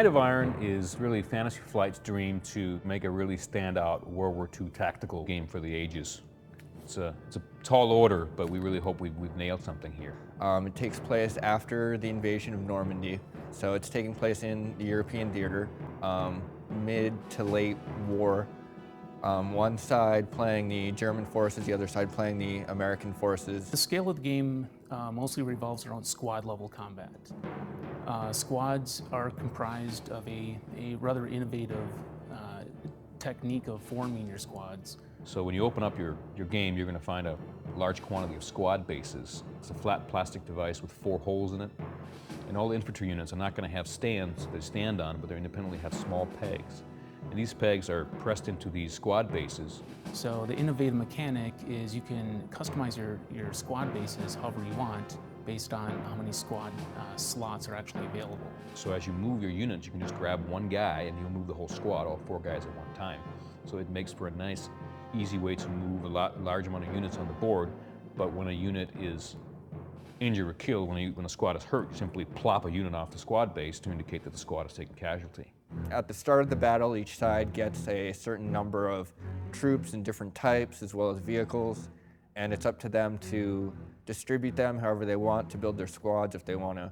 Tide of Iron is really Fantasy Flight's dream to make a really standout World War II tactical game for the ages. It's a tall order, but we really hope we've nailed something here. It takes place after the invasion of Normandy, so it's taking place in the European theater, mid to late war. One side playing the German forces, the other side playing the American forces. The scale of the game mostly revolves around squad level combat. Squads are comprised of a rather innovative technique of forming your squads. So when you open up your game, you're going to find a large quantity of squad bases. It's a flat plastic device with 4 holes in it. And all the infantry units are not going to have stands they stand on, but they independently have small pegs. And these pegs are pressed into these squad bases. So the innovative mechanic is you can customize your squad bases however you want based on how many squad slots are actually available. So as you move your units, you can just grab one guy and he'll move the whole squad, all 4 guys at one time. So it makes for a nice, easy way to move a large amount of units on the board. But when a unit is injured or killed, when a squad is hurt, you simply plop a unit off the squad base to indicate that the squad has taken casualty. At the start of the battle, each side gets a certain number of troops in different types as well as vehicles, and it's up to them to distribute them however they want to build their squads, if they want to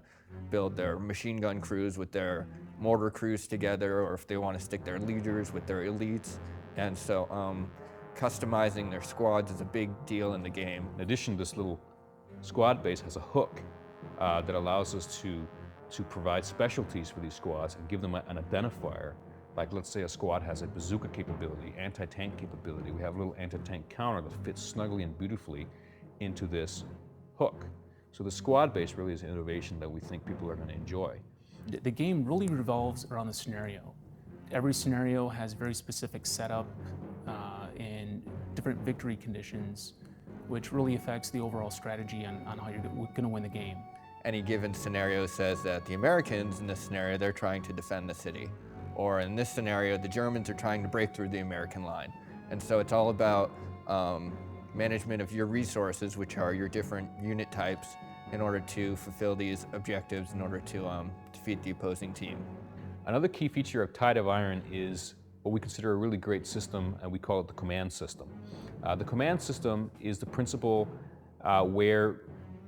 build their machine gun crews with their mortar crews together, or if they want to stick their leaders with their elites. And so customizing their squads is a big deal in the game. In addition, this little squad base has a hook that allows us to provide specialties for these squads and give them an identifier. Like, let's say a squad has a bazooka capability, anti-tank capability. We have a little anti-tank counter that fits snugly and beautifully into this hook. So the squad base really is an innovation that we think people are going to enjoy. The game really revolves around the scenario. Every scenario has very specific setup and different victory conditions, which really affects the overall strategy on how you're going to win the game. Any given scenario says that the Americans in this scenario, they're trying to defend the city. Or in this scenario, the Germans are trying to break through the American line. And so it's all about management of your resources, which are your different unit types, in order to fulfill these objectives, in order to defeat the opposing team. Another key feature of Tide of Iron is what we consider a really great system, and we call it the command system. The command system is the principle where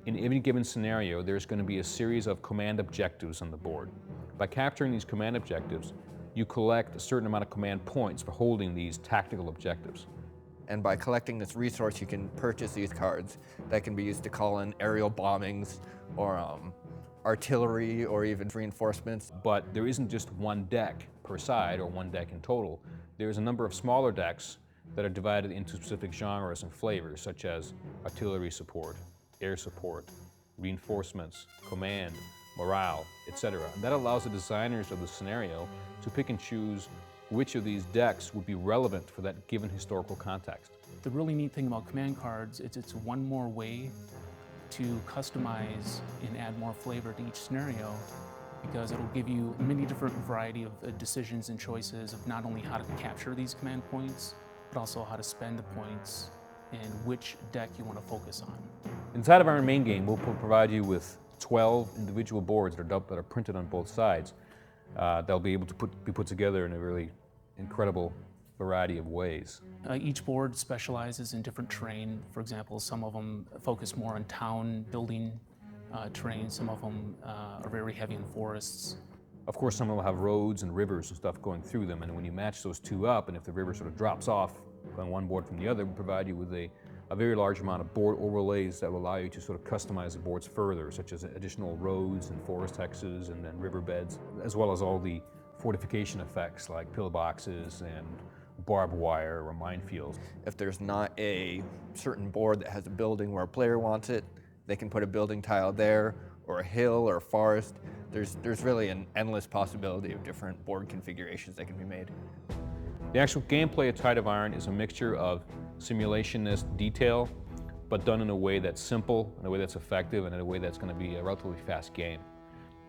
in any given scenario, there's going to be a series of command objectives on the board. By capturing these command objectives, you collect a certain amount of command points for holding these tactical objectives. And by collecting this resource, you can purchase these cards that can be used to call in aerial bombings or artillery or even reinforcements. But there isn't just one deck per side or one deck in total. There's a number of smaller decks that are divided into specific genres and flavors, such as artillery support, air support, reinforcements, command, morale, etc. And that allows the designers of the scenario to pick and choose which of these decks would be relevant for that given historical context. The really neat thing about command cards is it's one more way to customize and add more flavor to each scenario, because it'll give you many different variety of decisions and choices of not only how to capture these command points, but also how to spend the points and which deck you want to focus on. Inside of our main game, we'll provide you with 12 individual boards that are printed on both sides. They'll be able to be put together in a really incredible variety of ways. Each board specializes in different terrain. For example, some of them focus more on town building terrain. Some of them are very heavy in forests. Of course, some will have roads and rivers and stuff going through them, and when you match those two up, and if the river sort of drops off on one board from the other, we provide you with a very large amount of board overlays that will allow you to sort of customize the boards further, such as additional roads and forest hexes and then riverbeds, as well as all the fortification effects like pillboxes and barbed wire or minefields. If there's not a certain board that has a building where a player wants it, they can put a building tile there, or a hill or a forest. There's really an endless possibility of different board configurations that can be made. The actual gameplay of Tide of Iron is a mixture of simulationist detail, but done in a way that's simple, in a way that's effective, and in a way that's going to be a relatively fast game.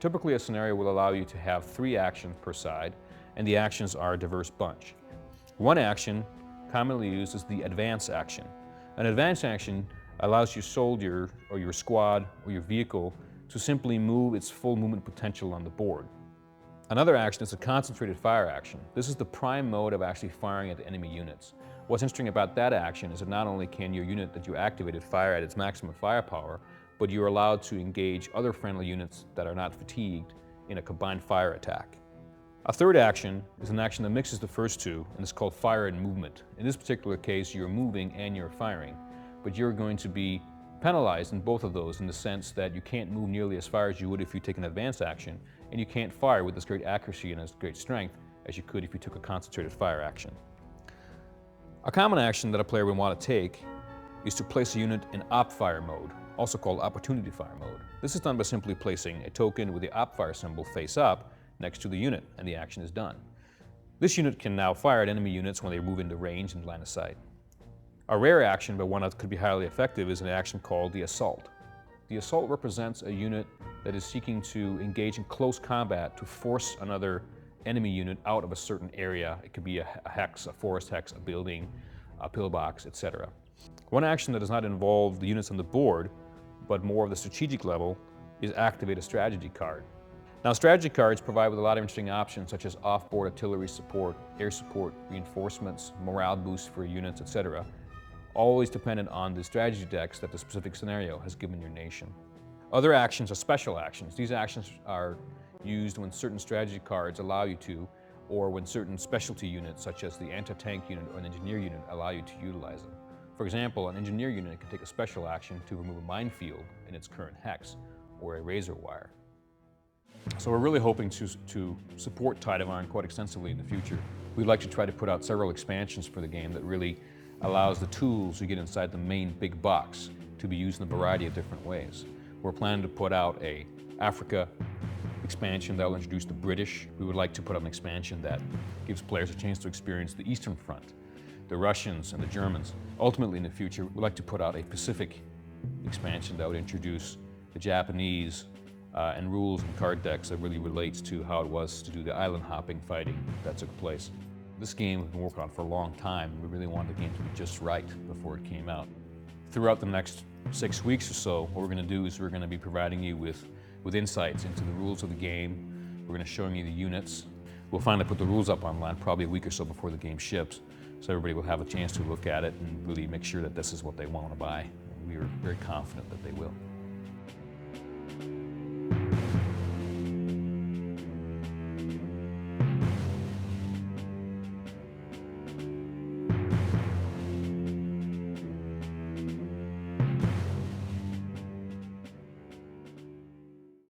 Typically, a scenario will allow you to have 3 actions per side, and the actions are a diverse bunch. One action, commonly used, is the advance action. An advance action allows your soldier, or your squad, or your vehicle to simply move its full movement potential on the board. Another action is a concentrated fire action. This is the prime mode of actually firing at enemy units. What's interesting about that action is that not only can your unit that you activated fire at its maximum firepower, but you're allowed to engage other friendly units that are not fatigued in a combined fire attack. A third action is an action that mixes the first two, and it's called fire and movement. In this particular case, you're moving and you're firing, but you're going to be penalized in both of those in the sense that you can't move nearly as far as you would if you take an advance action, and you can't fire with as great accuracy and as great strength as you could if you took a concentrated fire action. A common action that a player would want to take is to place a unit in op fire mode, also called opportunity fire mode. This is done by simply placing a token with the op fire symbol face up next to the unit, and the action is done. This unit can now fire at enemy units when they move into range and line of sight. A rare action, but one that could be highly effective, is an action called the assault. The assault represents a unit that is seeking to engage in close combat to force another enemy unit out of a certain area. It could be a hex, a forest hex, a building, a pillbox, etc. One action that does not involve the units on the board, but more of the strategic level, is activate a strategy card. Now, strategy cards provide with a lot of interesting options such as off-board artillery support, air support, reinforcements, morale boosts for units, etc. Always dependent on the strategy decks that the specific scenario has given your nation. Other actions are special actions. These actions are used when certain strategy cards allow you to, or when certain specialty units such as the anti-tank unit or an engineer unit allow you to utilize them. For example, an engineer unit can take a special action to remove a minefield in its current hex, or a razor wire. So we're really hoping to support Tide of Iron quite extensively in the future. We'd like to try to put out several expansions for the game that really allows the tools you get inside the main big box to be used in a variety of different ways. We're planning to put out a Africa expansion that will introduce the British. We would like to put out an expansion that gives players a chance to experience the Eastern Front, the Russians and the Germans. Ultimately in the future, we'd like to put out a Pacific expansion that would introduce the Japanese and rules and card decks that really relates to how it was to do the island hopping fighting that took place. This game we've been working on for a long time, and we really wanted the game to be just right before it came out. Throughout the next 6 weeks or so, what we're going to do is we're going to be providing you with insights into the rules of the game. We're going to showing you the units. We'll finally put the rules up online probably a week or so before the game ships, so everybody will have a chance to look at it and really make sure that this is what they want to buy. We are very confident that they will.